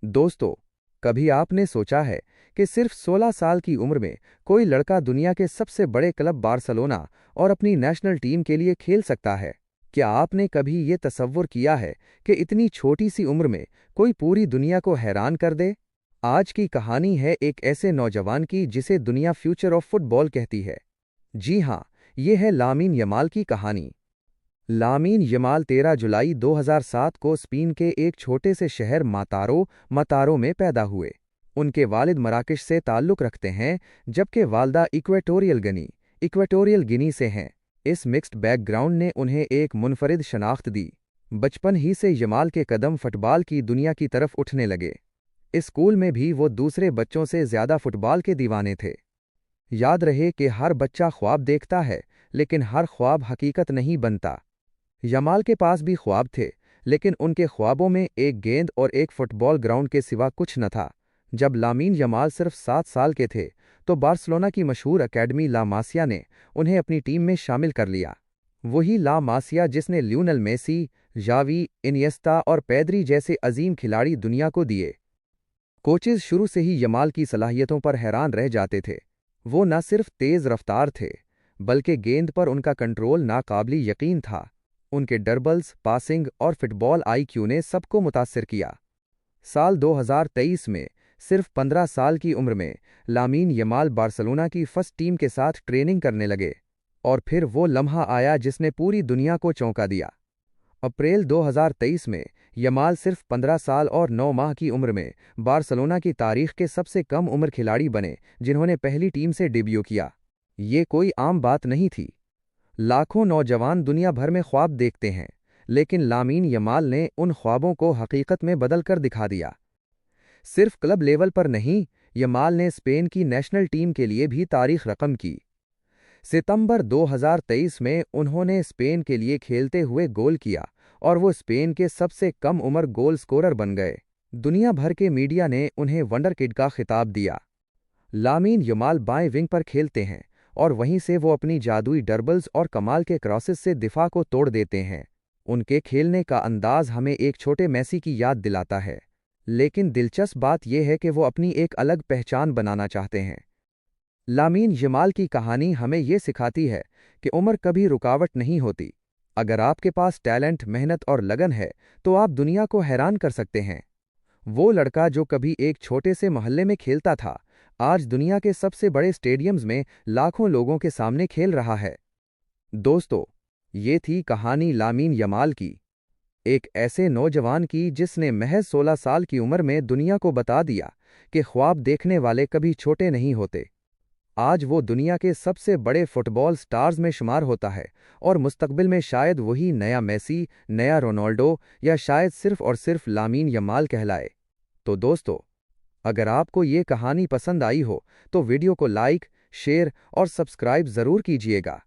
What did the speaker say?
दोस्तों, कभी आपने सोचा है कि सिर्फ 16 साल की उम्र में कोई लड़का दुनिया के सबसे बड़े क्लब बार्सिलोना और अपनी नेशनल टीम के लिए खेल सकता है? क्या आपने कभी ये तसव्वुर किया है कि इतनी छोटी सी उम्र में कोई पूरी दुनिया को हैरान कर दे? आज की कहानी है एक ऐसे नौजवान की जिसे दुनिया फ्यूचर ऑफ फुटबॉल कहती है। जी हाँ, ये है लामीन यमाल की कहानी। लामीन यमाल 13 जुलाई 2007 को स्पेन के एक छोटे से शहर मतारो में पैदा हुए। उनके वालिद मराकश से ताल्लुक़ रखते हैं, जबकि वालदा इक्वेटोरियल गिनी से हैं। इस मिक्स्ड बैकग्राउंड ने उन्हें एक मुनफरिद शनाख्त दी। बचपन ही से यमाल के कदम फुटबॉल की दुनिया की तरफ उठने लगे। स्कूल में भी वो दूसरे बच्चों से ज़्यादा फुटबॉल के दीवाने थे। याद रहे कि हर बच्चा ख्वाब देखता है, लेकिन हर ख्वाब हकीकत नहीं बनता। यमाल के पास भी ख्वाब थे, लेकिन उनके ख्वाबों में एक गेंद और एक फुटबॉल ग्राउंड के सिवा कुछ न था। जब लामीन यमाल सिर्फ 7 साल के थे, तो बार्सिलोना की मशहूर अकेडमी ला मासिया ने उन्हें अपनी टीम में शामिल कर लिया। वही ला मासिया जिसने लियोनेल मेसी, जावी, इनिएस्टा और पेद्री जैसे अजीम खिलाड़ी दुनिया को दिए। कोचेज शुरू से ही यमाल की सलाहियतों पर हैरान रह जाते थे। वो न सिर्फ तेज़ रफ्तार थे, बल्कि गेंद पर उनका कंट्रोल नाकाबिले यकीन था। उनके डर्बल्स, पासिंग और फुटबॉल आईक्यू ने सबको मुतासिर किया। साल 2023 में सिर्फ 15 साल की उम्र में लामीन यमाल बार्सिलोना की फर्स्ट टीम के साथ ट्रेनिंग करने लगे। और फिर वो लम्हा आया जिसने पूरी दुनिया को चौंका दिया। अप्रैल 2023 में यमाल सिर्फ 15 साल और 9 माह की उम्र में बार्सिलोना की तारीख के सबसे कम उम्र खिलाड़ी बने जिन्होंने पहली टीम से डेब्यू किया। ये कोई आम बात नहीं थी। लाखों नौजवान दुनिया भर में ख्वाब देखते हैं, लेकिन लामीन यमाल ने उन ख्वाबों को हकीकत में बदल कर दिखा दिया। सिर्फ क्लब लेवल पर नहीं, यमाल ने स्पेन की नेशनल टीम के लिए भी तारीख रकम की। सितंबर 2023 में उन्होंने स्पेन के लिए खेलते हुए गोल किया और वो स्पेन के सबसे कम उम्र गोल स्कोरर बन गए। दुनिया भर के मीडिया ने उन्हें वंडरकिड का खिताब दिया। लामीन यमाल बाएं विंग पर खेलते हैं और वहीं से वो अपनी जादुई डर्बल्स और कमाल के क्रॉसेस से दिफा को तोड़ देते हैं। उनके खेलने का अंदाज हमें एक छोटे मेसी की याद दिलाता है, लेकिन दिलचस्प बात यह है कि वो अपनी एक अलग पहचान बनाना चाहते हैं। लामीन यमाल की कहानी हमें ये सिखाती है कि उम्र कभी रुकावट नहीं होती। अगर आपके पास टैलेंट, मेहनत और लगन है, तो आप दुनिया को हैरान कर सकते हैं। वो लड़का जो कभी एक छोटे से मोहल्ले में खेलता था, आज दुनिया के सबसे बड़े स्टेडियम्स में लाखों लोगों के सामने खेल रहा है। दोस्तों, ये थी कहानी लामीन यमाल की, एक ऐसे नौजवान की जिसने महज 16 साल की उम्र में दुनिया को बता दिया कि ख्वाब देखने वाले कभी छोटे नहीं होते। आज वो दुनिया के सबसे बड़े फुटबॉल स्टार्स में शुमार होता है और मुस्तकबिल में शायद वही नया मेसी, नया रोनाल्डो या शायद सिर्फ और सिर्फ लामीन यमाल कहलाए। तो दोस्तों, अगर आपको ये कहानी पसंद आई हो तो वीडियो को लाइक, शेयर और सब्सक्राइब ज़रूर कीजिएगा।